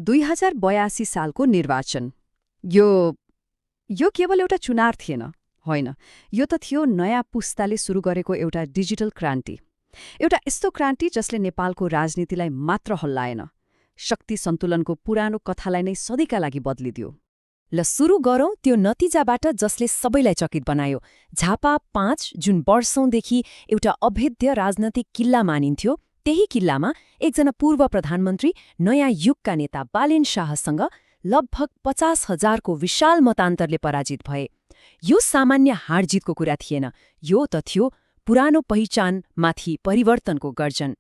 2082 सालको निर्वाचन। यो केवल एउटा चुनाव थिएन, होइन, यो त थियो नयाँ पुस्ताले सुरु गरेको एउटा डिजिटल क्रान्ति। एउटा यस्तो क्रान्ति जसले नेपालको राजनीतिलाई मात्र हल्लाएन, शक्ति सन्तुलनको पुरानो कथालाई नै सधैँका लागि बदलिदियो। ल सुरु गरौँ त्यो नतिजाबाट जसले सबैलाई चकित बनायो। झापा 5 जुन वर्षौंदेखि एउटा अभेद्य राजनैतिक किल्ला मानिन्थ्यो, त्यही किल्लामा एकजना पूर्व प्रधानमन्त्री नयाँ युगका नेता बालेन शाहसँग लगभग 50,000 को विशाल मतान्तरले पराजित भए। यो सामान्य हारजितको कुरा थिएन, यो त थियो पुरानो पहिचानमाथि परिवर्तनको गर्जन।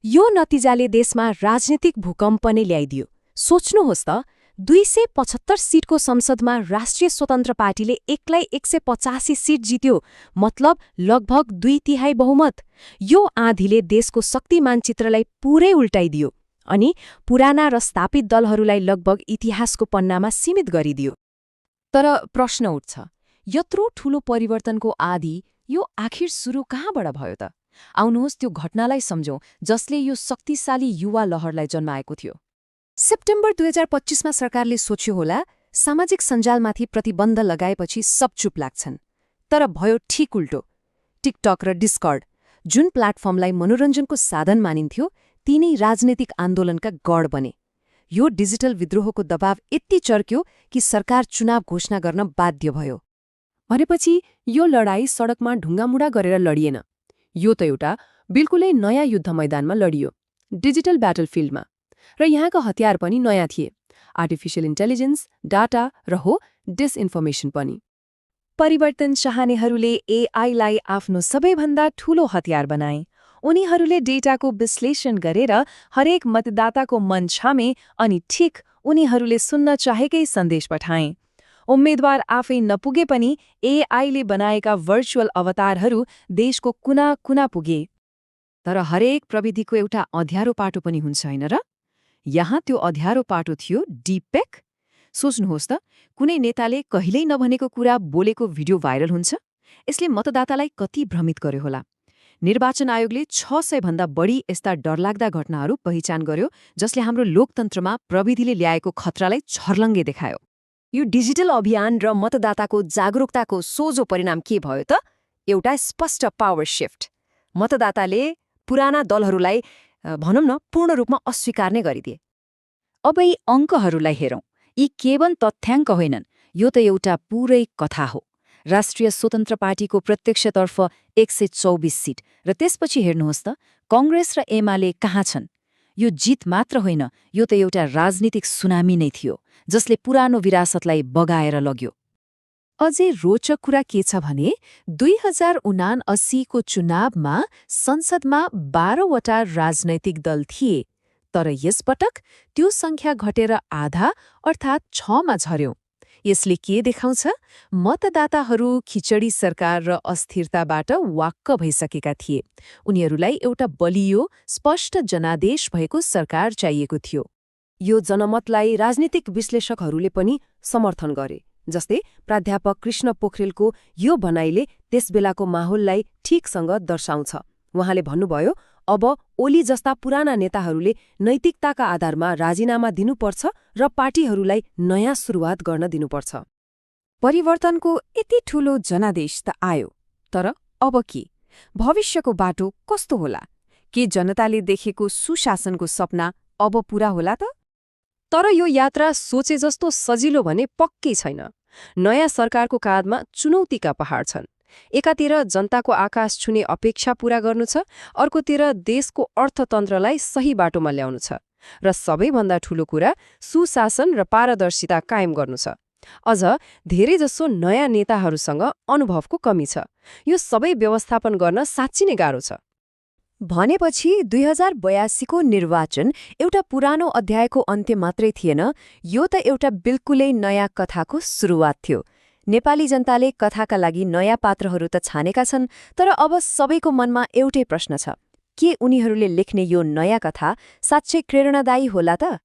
यो नतिजाले देशमा राजनीतिक भूकम्प नै ल्याइदियो। सोच्नुहोस् त, 275 सीटको संसदमा राष्ट्रिय स्वतन्त्र पार्टीले एक्लै 185 सीट जित्यो, मतलब लगभग 2/3 बहुमत। यो आँधीले देशको शक्ति मानचित्रलाई पुरै उल्टाइदियो अनि पुराना र स्थापित दलहरूलाई लगभग इतिहासको पन्नामा सीमित गरिदियो। तर प्रश्न उठ्छ, यत्रो ठूलो परिवर्तनको आँधी यो आखिर सुरु कहाँबाट भयो त? आउनुहोस् त्यो घटनालाई सम्झौं जसले यो शक्तिशाली युवा लहरलाई जन्माएको थियो। सेप्टेम्बर 2025 मा सरकारले सोच्यो होला, सामाजिक सञ्जालमाथि प्रतिबन्ध लगाएपछि सब चुप लाग्छन्। तर भयो ठीक उल्टो। टिकटक र डिस्कर्ड, जुन प्लेटफर्मलाई मनोरञ्जनको साधन मानिन्थ्यो, तिनै राजनैतिक आन्दोलनका गढ बने। यो डिजिटल विद्रोहको दबाव यति चर्क्यो कि सरकार चुनाव घोषणा गर्न बाध्य भयो। भनेपछि यो लडाईँ सडकमा ढुङ्गामुढा गरेर लडिएन, यो त एउटा बिल्कुलै नयाँ युद्ध मैदानमा लडियो, डिजिटल ब्याटलफिल्डमा। र यहाँका हतियार पनि नयाँ थिए, आर्टिफिशियल इन्टेलिजेन्स, डाटा र डिसइन्फर्मेसन पनि। परिवर्तन चाहनेहरूले एआईलाई आफ्नो सबैभन्दा ठूलो हतियार बनाए। उनीहरूले डेटाको विश्लेषण गरेर हरेक मतदाताको मन छामे अनि ठिक उनीहरूले सुन्न चाहेकै सन्देश पठाए। उम्मेद्वार आफै नपुगे पनि एआईले बनाएका भर्चुअल अवतारहरू देशको कुना कुना पुगे। तर हरेक प्रविधिको एउटा अँध्यारो पाटो पनि हुन्छ, होइन र? यहाँ त्यो अँध्यारो पाटो थियो डिपफेक। सोच्नुहोस् त, कुनै नेताले कहिल्यै नभनेको कुरा बोलेको भिडियो भाइरल हुन्छ। यसले मतदातालाई कति भ्रमित गर्यो होला। निर्वाचन आयोगले 600 भन्दा बढी यस्ता डरलाग्दा घटनाहरू पहिचान गर्यो जसले हाम्रो लोकतन्त्रमा प्रविधिले ल्याएको खतरालाई छर्लङ्गे देखायो। यो डिजिटल अभियान र मतदाताको जागरुकताको सोझो परिणाम के भयो त? एउटा स्पष्ट पावर शिफ्ट। मतदाताले पुराना दलहरूलाई भनौँ न पूर्ण रूपमा अस्वीकार नै गरिदिए। अब यी अङ्कहरूलाई हेरौँ। यी केवल तथ्याङ्क होइनन्, यो त एउटा पूरै कथा हो। राष्ट्रिय स्वतन्त्र पार्टीको प्रत्यक्षतर्फ 124 सीट र त्यसपछि हेर्नुहोस् त, कङ्ग्रेस र एमाले कहाँ छन्? यो जित मात्र होइन, यो त एउटा राजनीतिक सुनामी नै थियो जसले पुरानो विरासतलाई बगाएर लग्यो। अझै रोचक कुरा के छ भने 2079 को चुनावमा संसदमा 12 वटा राजनैतिक दल थिए, तर यसपटक त्यो संख्या घटेर आधा अर्थात् 6 मा झर्यो। यसले के देखाउँछ? मतदाताहरू खिचडी सरकार र अस्थिरताबाट वाक्क भइसकेका थिए। उनीहरूलाई एउटा बलियो, स्पष्ट जनादेश भएको सरकार चाहिएको थियो। यो जनमतलाई राजनीतिक विश्लेषकहरूले पनि समर्थन गरे। जस्तै प्राध्यापक कृष्ण पोखरेलको यो भनाइले त्यसबेलाको माहौललाई ठीकसँग दर्शाउँछ। उहाँले भन्नुभयो, अब ओली जस्ता पुराना नेताहरूले नैतिकताका आधारमा राजीनामा दिनुपर्छ र पार्टीहरूलाई नयाँ सुरुवात गर्न दिनुपर्छ। परिवर्तनको यति ठूलो जनादेश त आयो, तर अब के? भविष्यको बाटो कस्तो होला? के जनताले देखेको सुशासनको सपना अब पूरा होला त? तर यो यात्रा सोचे जस्तो सजिलो भने पक्कै छैन। नयाँ सरकारको काँधमा चुनौतीका पहाड छन्। एकातिर जनताको आकाश छुने अपेक्षा पूरा गर्नु छ, अर्कोतिर देशको अर्थतन्त्रलाई सही बाटोमा ल्याउनु छ, र सबैभन्दा ठूलो कुरा सुशासन र पारदर्शिता कायम गर्नु छ। अझ धेरैजसो नयाँ नेताहरूसँग अनुभवको कमी छ। यो सबै व्यवस्थापन गर्न साँच्चै नै गाह्रो छ। भनेपछि 2082 को निर्वाचन एउटा पुरानो अध्यायको अन्त्य मात्रै थिएन, यो त एउटा बिल्कुलै नयाँ कथाको सुरुवात थियो। नेपाली जनताले कथाका लागि नयाँ पात्रहरू त छानेका छन्, तर अब सबैको मनमा एउटै प्रश्न छ, के उनीहरूले लेख्ने यो नयाँ कथा साँच्चै प्रेरणादायी होला त?